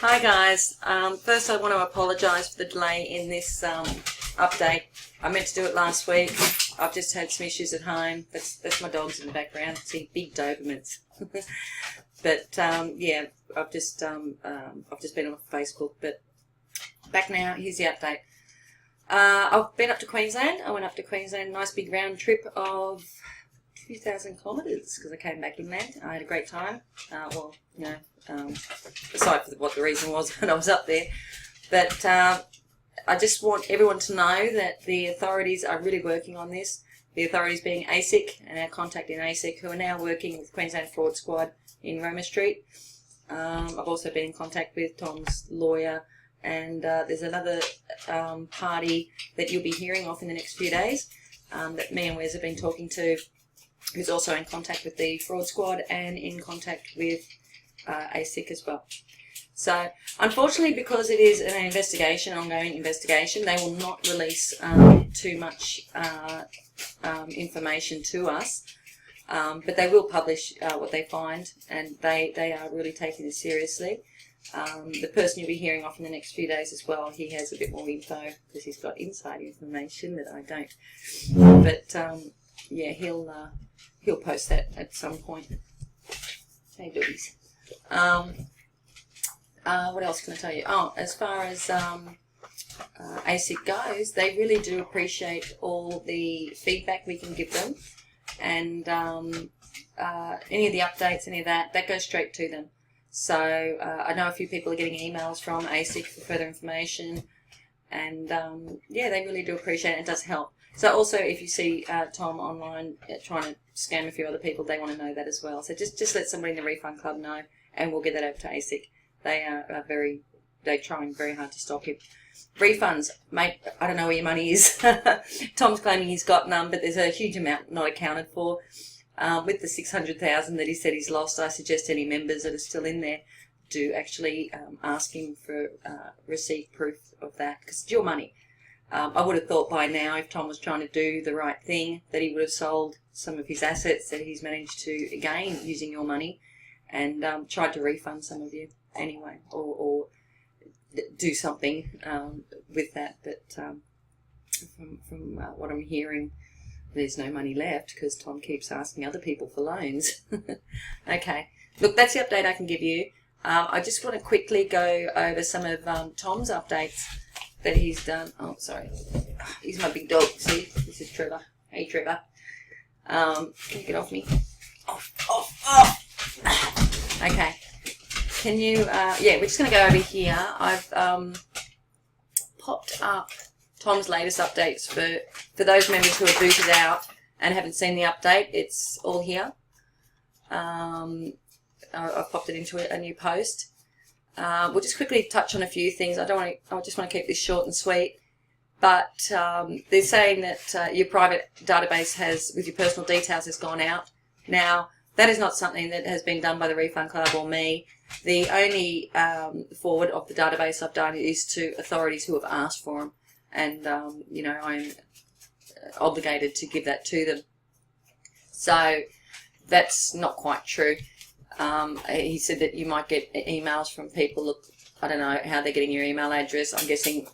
Hi guys, first I want to apologise for the delay in this update. I meant to do it last week. I've just had some issues at home. That's my dogs in the background. See, big Dobermans. But yeah, I've just been on Facebook. But back now, here's the update. I've been up to Queensland. I went up to Queensland, nice big round trip of 2,000 kilometres because I came back inland. I had a great time. Aside from what the reason was when I was up there. But I just want everyone to know that the authorities are really working on this. The authorities being ASIC and our contact in ASIC, who are now working with Queensland Fraud Squad in Roma Street. I've also been in contact with Tom's lawyer, and there's another party that you'll be hearing of in the next few days that me and Wes have been talking to, who's also in contact with the Fraud Squad and in contact with ASIC as well. So, unfortunately, because it is an investigation, ongoing investigation, they will not release too much information to us, but they will publish what they find, and they are really taking this seriously. The person you'll be hearing off in the next few days as well, he has a bit more info because he's got inside information that I don't. But yeah, he'll post that at some point. Hey, doggies. What else can I tell you? Oh, as far as ASIC goes, they really do appreciate all the feedback we can give them, and any of the updates, any of that goes straight to them. So I know a few people are getting emails from ASIC for further information, and yeah, they really do appreciate it. It does help. So also, if you see Tom online trying to scam a few other people, they want to know that as well. So just let somebody in the Refund Club know, and we'll get that over to ASIC. They are they're trying very hard to stop him. Refunds, mate, I don't know where your money is. Tom's claiming he's got none, but there's a huge amount not accounted for. With the 600,000 that he said he's lost, I suggest any members that are still in there do actually ask him for receipt proof of that, because it's your money. I would have thought by now, if Tom was trying to do the right thing, that he would have sold some of his assets that he's managed to gain using your money, and tried to refund some of you anyway, or do something with that. But from what I'm hearing, there's no money left because Tom keeps asking other people for loans. Okay, look, that's the update I can give you. I just want to quickly go over some of Tom's updates that he's done. Oh, sorry. He's my big dog. See, this is Trevor. Hey, Trevor. Can you get off me? Off. Okay. Can you, yeah, we're just going to go over here. I've popped up Tom's latest updates for those members who are booted out and haven't seen the update. It's all here. I've popped it into a new post. We'll just quickly touch on a few things. I just want to keep this short and sweet. But they're saying that your private database with your personal details has gone out. Now, that is not something that has been done by the Refund Club or me. The only forward of the database I've done is to authorities who have asked for them. And, you know, I'm obligated to give that to them. So that's not quite true. He said that you might get emails from people. Look, I don't know how they're getting your email address. I'm guessing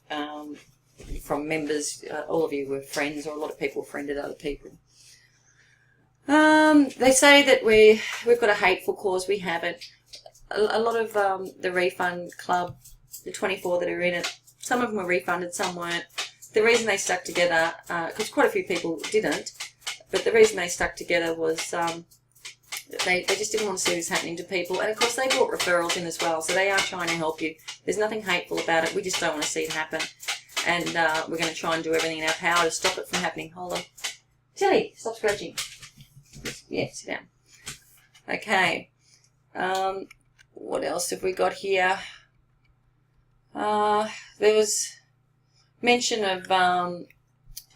from members. All of you were friends, or a lot of people friended other people. They say that we've got a hateful cause. We haven't. A lot of the Refund Club, the 24 that are in it, some of them were refunded, some weren't. The reason they stuck together, because quite a few people didn't, but the reason they stuck together was they just didn't want to see this happening to people. And of course they brought referrals in as well, so they are trying to help you. There's nothing hateful about it. We just don't want to see it happen. And we're going to try and do everything in our power to stop it from happening. Hold on. Tilly, stop scratching. Yeah, sit down. Okay. What else have we got here? There was mention of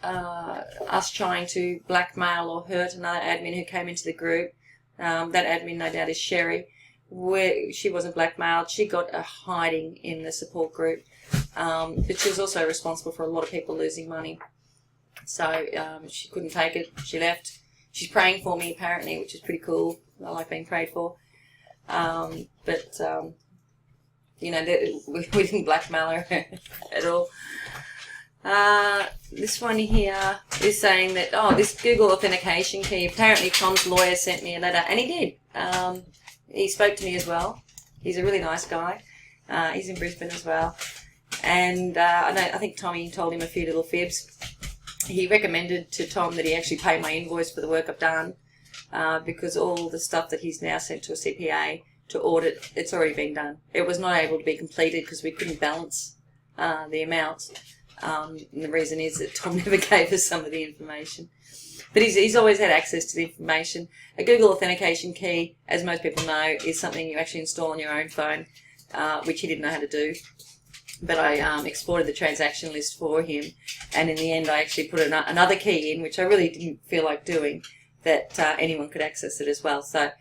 us trying to blackmail or hurt another admin who came into the group. That admin, no doubt, is Sherry. She wasn't blackmailed. She got a hiding in the support group. But she was also responsible for a lot of people losing money. So she couldn't take it. She left. She's praying for me, apparently, which is pretty cool. I like being prayed for. But we didn't blackmail her at all. This one here is saying that, this Google authentication key, apparently Tom's lawyer sent me a letter, and he did. He spoke to me as well. He's a really nice guy. He's in Brisbane as well. And I think Tommy told him a few little fibs. He recommended to Tom that he actually pay my invoice for the work I've done, because all the stuff that he's now sent to a CPA to audit, it's already been done. It was not able to be completed because we couldn't balance the amounts. And the reason is that Tom never gave us some of the information. But he's always had access to the information. A Google authentication key, as most people know, is something you actually install on your own phone, which he didn't know how to do. But I exported the transaction list for him, and in the end I actually put another key in, which I really didn't feel like doing, that anyone could access it as well. So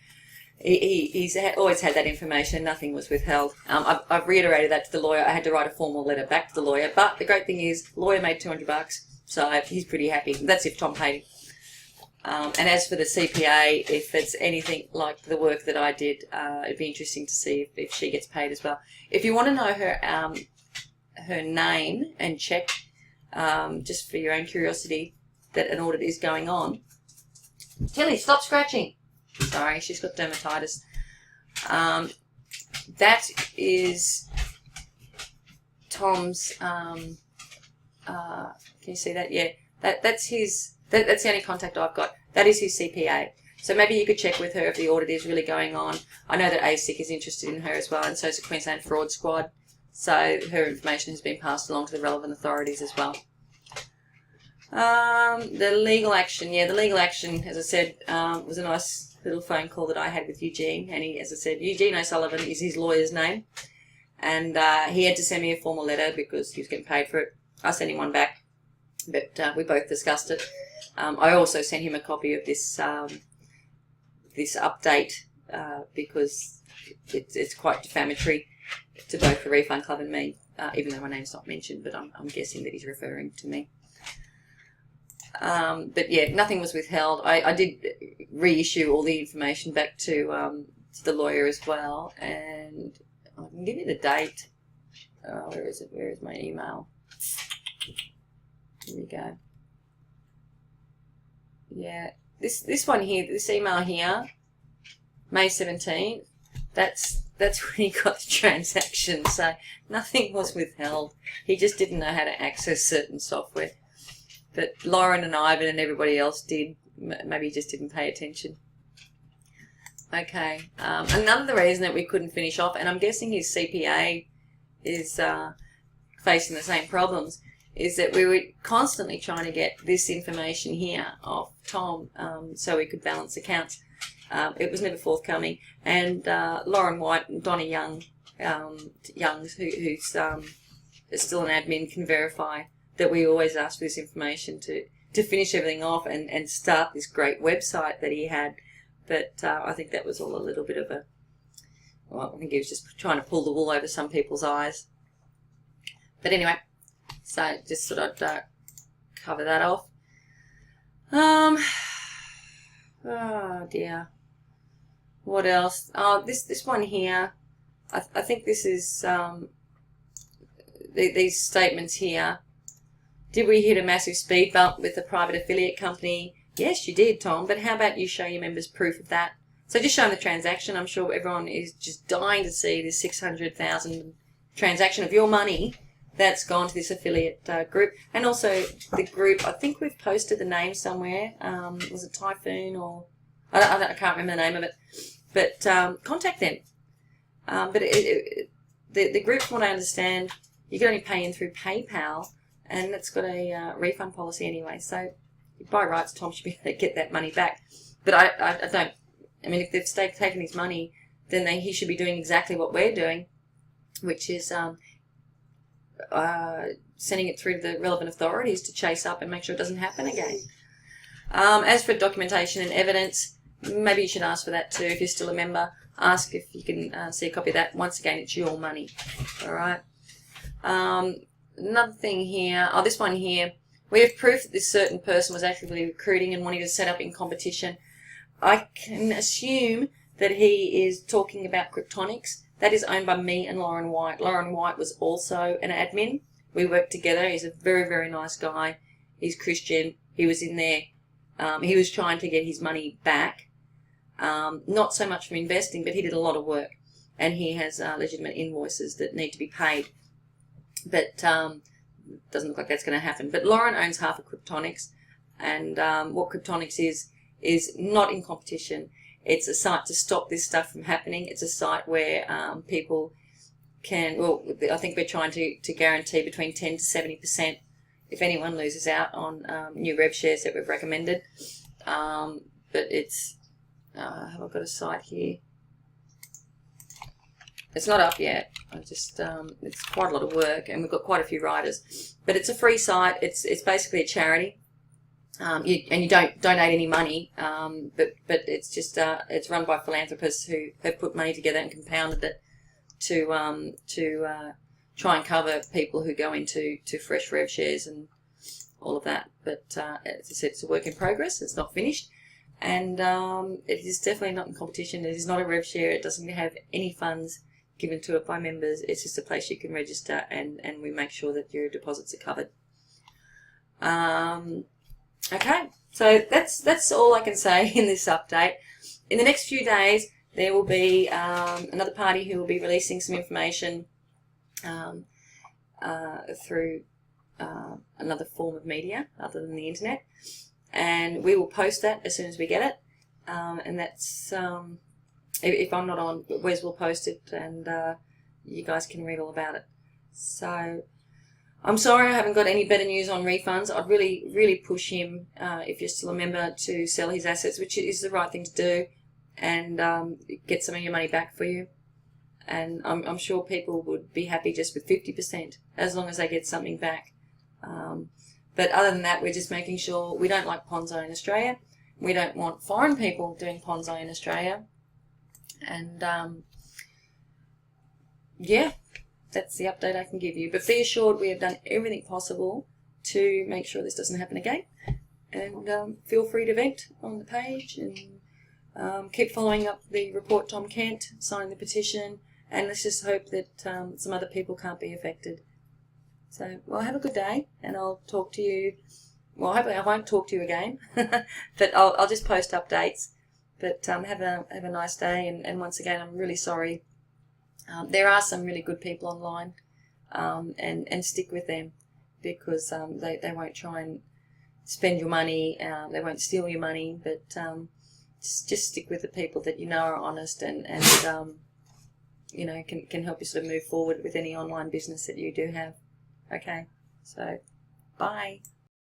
he's always had that information, and nothing was withheld. I've reiterated that to the lawyer. I had to write a formal letter back to the lawyer, but the great thing is, the lawyer made $200, so he's pretty happy. That's if Tom paid him. And as for the CPA, if it's anything like the work that I did, it'd be interesting to see if she gets paid as well. If you want to know her name and check, just for your own curiosity, that an audit is going on. Tilly, stop scratching. Sorry, she's got dermatitis. That is Tom's. Can you see that? Yeah, that's his. That's the only contact I've got. That is his CPA. So maybe you could check with her if the audit is really going on. I know that ASIC is interested in her as well, and so is the Queensland Fraud Squad. So her information has been passed along to the relevant authorities as well. The legal action. Yeah, the legal action, as I said, was a nice little phone call that I had with Eugene. And he, as I said, Eugene O'Sullivan is his lawyer's name. And he had to send me a formal letter because he was getting paid for it. I sent him one back, but we both discussed it. I also sent him a copy of this this update because it's quite defamatory to both the Refund Club and me, even though my name's not mentioned, but I'm guessing that he's referring to me. But yeah, nothing was withheld. I did reissue all the information back to the lawyer as well, and I can give you the date. Where is it? Where is my email? Here we go. Yeah, this one here, this email here, May 17th. That's when he got the transaction. So nothing was withheld. He just didn't know how to access certain software. But Lauren and Ivan and everybody else did. Maybe he just didn't pay attention. Okay. Another reason that we couldn't finish off, and I'm guessing his CPA is facing the same problems, is that we were constantly trying to get this information here off Tom so we could balance accounts. It was never forthcoming. And Lauren White and Donna Young, who's still an admin, can verify that we always ask for this information to finish everything off and start this great website that he had. But I think that was all a little bit of I think he was just trying to pull the wool over some people's eyes. But anyway, so just thought I'd cover that off. Oh dear. What else? Oh, this one here. I think this is these statements here. Did we hit a massive speed bump with the private affiliate company? Yes, you did, Tom. But how about you show your members proof of that? So just showing the transaction. I'm sure everyone is just dying to see this 600,000 transaction of your money that's gone to this affiliate group. And also the group, I think we've posted the name somewhere. Was it Typhoon or... I can't remember the name of it. But contact them. But the group, from what I understand, you can only pay in through PayPal, and it's got a refund policy anyway. So by rights, Tom should be able to get that money back. But I don't... I mean, if they've taken his money, then he should be doing exactly what we're doing, which is... sending it through to the relevant authorities to chase up and make sure it doesn't happen again. As for documentation and evidence, maybe you should ask for that too. If you're still a member, ask if you can see a copy of that. Once again, it's your money. All right. Another thing here. Oh, this one here. We have proof that this certain person was actively recruiting and wanting to set up in competition. I can assume that he is talking about Cryptonics. That is owned by me and Lauren White. Lauren White was also an admin. We worked together. He's a very, very nice guy. He's Christian. He was in there. He was trying to get his money back. Not so much from investing, but he did a lot of work. And he has legitimate invoices that need to be paid. But doesn't look like that's going to happen. But Lauren owns half of Kryptonics. And what Kryptonics is not in competition. It's a site to stop this stuff from happening. It's a site where people can, well, I think we're trying to guarantee between 10 to 70% if anyone loses out on new rev shares that we've recommended. But it's, have I got a site here? It's not up yet. I just, it's quite a lot of work, and we've got quite a few riders. But it's a free site. It's basically a charity. And you don't donate any money, but it's just it's run by philanthropists who have put money together and compounded it to try and cover people who go into fresh rev shares and all of that. But as I said, it's a work in progress. It's not finished, and it is definitely not in competition. It is not a rev share. It doesn't have any funds given to it by members. It's just a place you can register, and we make sure that your deposits are covered. Okay, so that's all I can say in this update. In the next few days, there will be another party who will be releasing some information through another form of media other than the internet, and we will post that as soon as we get it. And that's if I'm not on, Wes will post it, and you guys can read all about it. So I'm sorry I haven't got any better news on refunds. I'd really, really push him, if you're still a member, to sell his assets, which is the right thing to do, and get some of your money back for you. And I'm sure people would be happy just with 50%, as long as they get something back. But other than that, we're just making sure we don't like Ponzo in Australia. We don't want foreign people doing Ponzo in Australia. And, yeah. That's the update I can give you. But be assured we have done everything possible to make sure this doesn't happen again. And feel free to vent on the page, and keep following up the report Tom Kent, sign the petition, and let's just hope that some other people can't be affected. So, well, have a good day, and I'll talk to you. Well, hopefully I won't talk to you again, but I'll just post updates. But have a nice day, and once again, I'm really sorry. There are some really good people online, and stick with them, because they won't try and spend your money, they won't steal your money, but just stick with the people that you know are honest and you know, can help you sort of move forward with any online business that you do have. Okay, so bye.